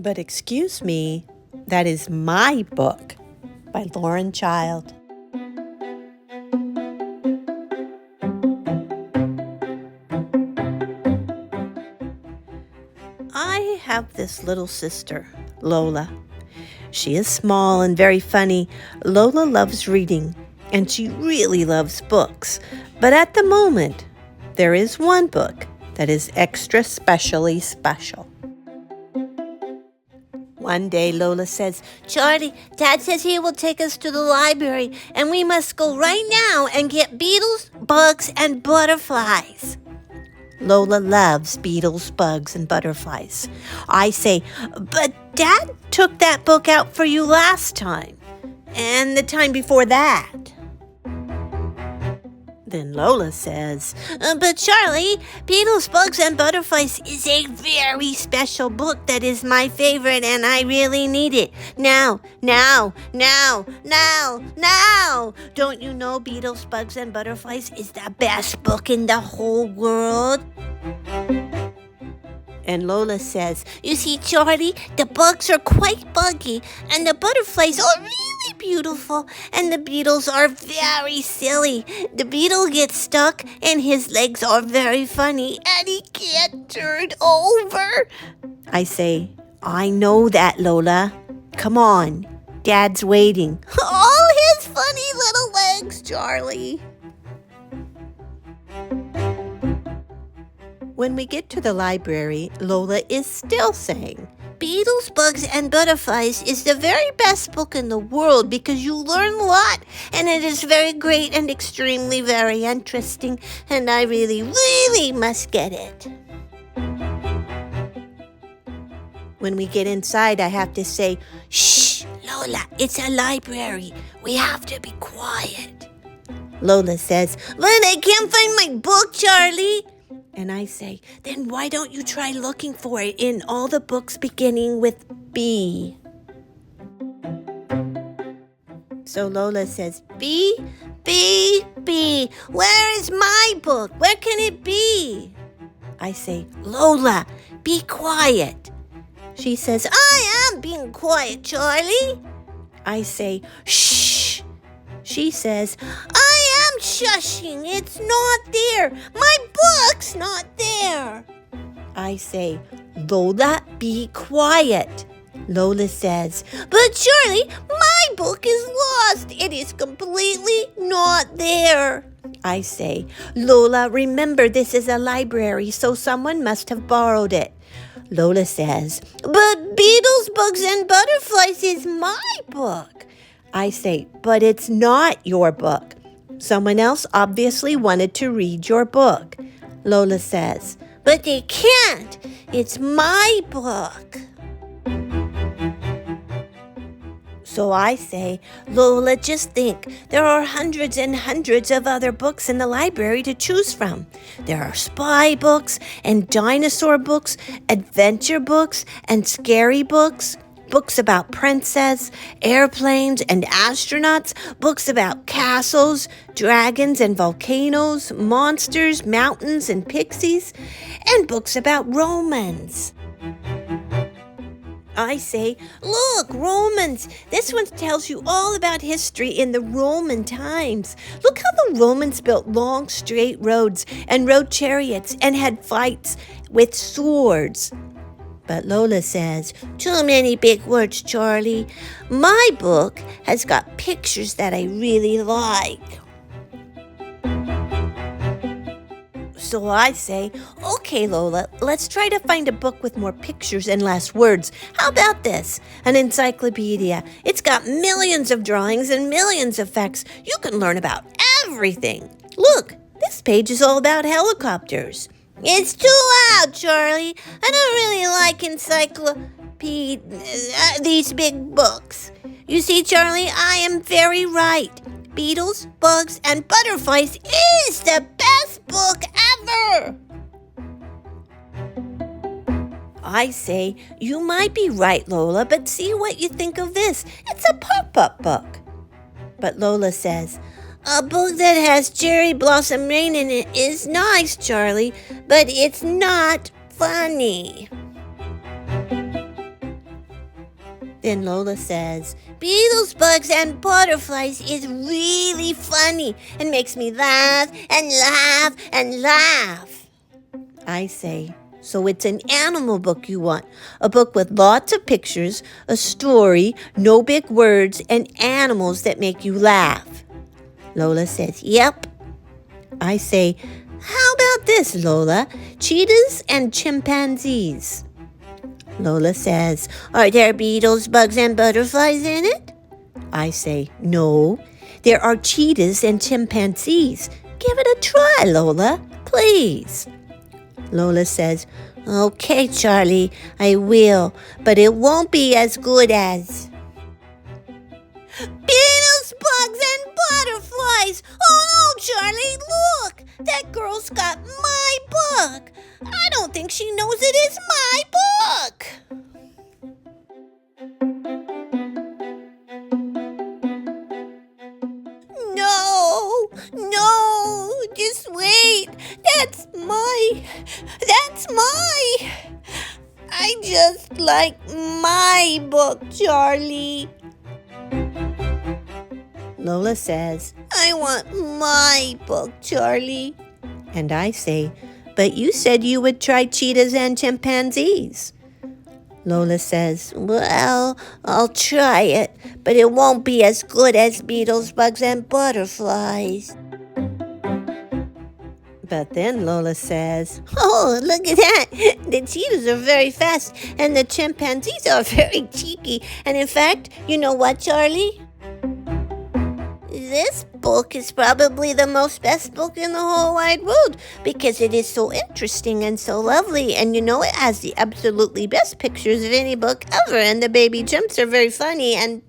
But excuse me, that is my book by Lauren Child. I have this little sister, Lola. She is small and very funny. Lola loves reading, and she really loves books. But at the moment, there is one book that is extra specially special. One day, Lola says, "Charlie, Dad says he will take us to the library, and we must go right now and get beetles, bugs, and butterflies." Lola loves beetles, bugs, and butterflies. I say, "But Dad took that book out for you last time, and the time before that." Then Lola says, "But Charlie, Beetles, Bugs, and Butterflies is a very special book that is my favorite, and I really need it. Now. Don't you know Beetles, Bugs, and Butterflies is the best book in the whole world?" And Lola says, "You see, Charlie, the bugs are quite buggy, and the butterflies are really beautiful, and the beetles are very silly. The beetle gets stuck, and his legs are very funny, and he can't turn over." I say, "I know that, Lola. Come on, Dad's waiting." All his funny little legs, Charlie. When we get to the library, Lola is still saying, "Beetles, Bugs, and Butterflies is the very best book in the world because you learn a lot, and it is very great and extremely very interesting, and I really, really must get it." When we get inside, I have to say, "Shh, Lola, it's a library. We have to be quiet." Lola says, "But I can't find my book, Charlie." And I say, "Then why don't you try looking for it in all the books beginning with B?" So Lola says, B. Where is my book? Where can it be?" I say, "Lola, be quiet." She says, "I am being quiet, Charlie." I say, "Shh." She says, "I am shushing. It's not there. My book's not there." I say, "Lola, be quiet." Lola says, "But Charlie, my book is lost. It is completely not there." I say, "Lola, remember this is a library, so someone must have borrowed it." Lola says, "But Beetles, Bugs, and Butterflies is my book." I say, "But it's not your book. Someone else obviously wanted to read your book." Lola says, "But they can't. It's my book." So I say, "Lola, just think. There are hundreds and hundreds of other books in the library to choose from. There are spy books and dinosaur books, adventure books and scary books, books about princess, airplanes and astronauts, books about castles, dragons and volcanoes, monsters, mountains and pixies, and books about Romans." I say, "Look, Romans. This one tells you all about history in the Roman times. Look how the Romans built long, straight roads and rode chariots and had fights with swords." But Lola says, "Too many big words, Charlie. My book has got pictures that I really like." So I say, "Okay, Lola, let's try to find a book with more pictures and less words. How about this? An encyclopedia. It's got millions of drawings and millions of facts. You can learn about everything. Look, this page is all about helicopters." "It's too loud, Charlie. I don't really like these big books. You see, Charlie, I am very right. Beetles, Bugs, and Butterflies is the best book ever." I say, "You might be right, Lola, but see what you think of this. It's a pop-up book." But Lola says, "A book that has cherry blossom rain in it is nice, Charlie, but it's not funny." Then Lola says, Beetles, bugs, and butterflies is really funny and makes me laugh and laugh and laugh. I say, so it's an animal book you want. A book with lots of pictures, a story, no big words, and animals that make you laugh. Lola says, yep. I say, how about this, Lola? Cheetahs and chimpanzees. Lola says, are there beetles, bugs, and butterflies in it? I say, no. There are cheetahs and chimpanzees. Give it a try, Lola, please. Lola says, okay, Charlie, I will, but it won't be as good as... Beetles, bugs, and butterflies! Oh no, Charlie, look! That girl's got my book! I don't think she knows it is my book! No, just wait. That's my. I just like my book, Charlie. Lola says, I want my book, Charlie. and I say, but you said you would try cheetahs and chimpanzees. Lola says, well, I'll try it, but it won't be as good as beetles, bugs, and butterflies. But then Lola says, oh, look at that. The cheetahs are very fast, and the chimpanzees are very cheeky. And in fact, you know what, Charlie? This book is probably the best book in the whole wide world because it is so interesting and so lovely. And it has the absolutely best pictures of any book ever. And the baby chimps are very funny and